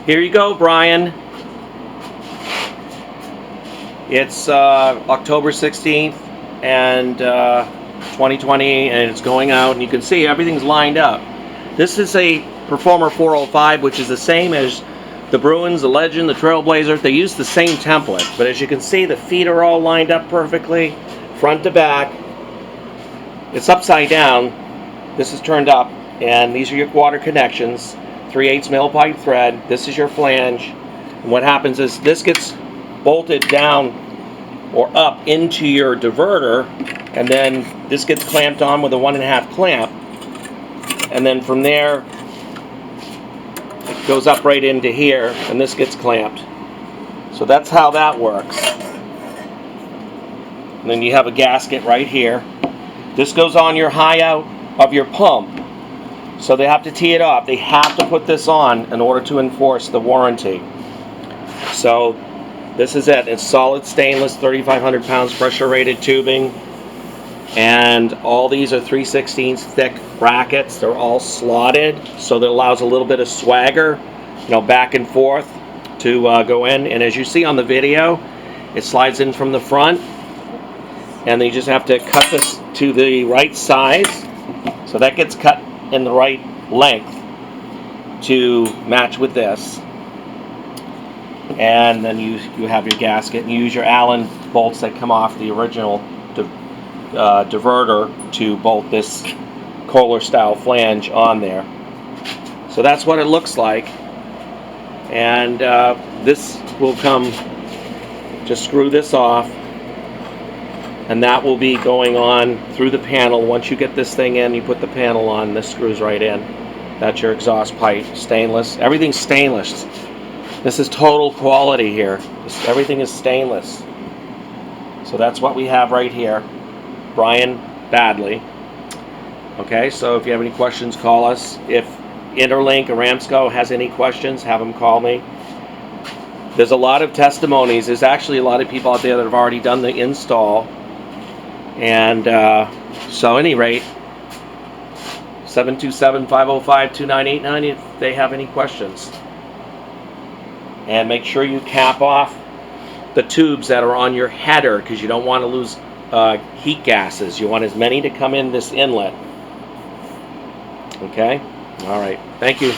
Here you go, Brian. It's October 16th and 2020, and it's going out, and you can see everything's lined up. This is a Performer 405, which is the same as the Bruins, the Legend, the Trailblazer. They use the same template, but as you can see, the feet are all lined up perfectly, front to back. It's upside down. This is turned up, and these are your water connections. 3/8 mill pipe thread. This is your flange. And what happens is this gets bolted down or up into your diverter, and then this gets clamped on with a 1.5 clamp, and then from there it goes up right into here, and this gets clamped. So that's how that works. And then you have a gasket right here. This goes on your high out of your pump. So they have to tee it off. They have to put this on in order to enforce the warranty. So this is it. It's solid stainless, 3,500 pounds pressure rated tubing. And all these are 3/16 thick brackets. They're all slotted, so that allows a little bit of swagger, back and forth to go in. And as you see on the video, it slides in from the front. And then you just have to cut this to the right size. So that gets cut in the right length to match with this. And then you have your gasket, and you use your Allen bolts that come off the original diverter to bolt this Kohler style flange on there. So that's what it looks like. And this will come, just screw this off, and that will be going on through the panel. Once you get this thing in, you put the panel on, this screws right in. That's your exhaust pipe, stainless. Everything's stainless. This is total quality here. Everything is stainless. So that's what we have right here. Brian Badley. Okay, so if you have any questions, call us. If Interlink or Ramsco has any questions, have them call me. There's a lot of testimonies. There's actually a lot of people out there that have already done the install. And so at any rate, 727-505-2989 if they have any questions. And make sure you cap off the tubes that are on your header, because you don't want to lose heat gases. You want as many to come in this inlet. Okay? All right. Thank you.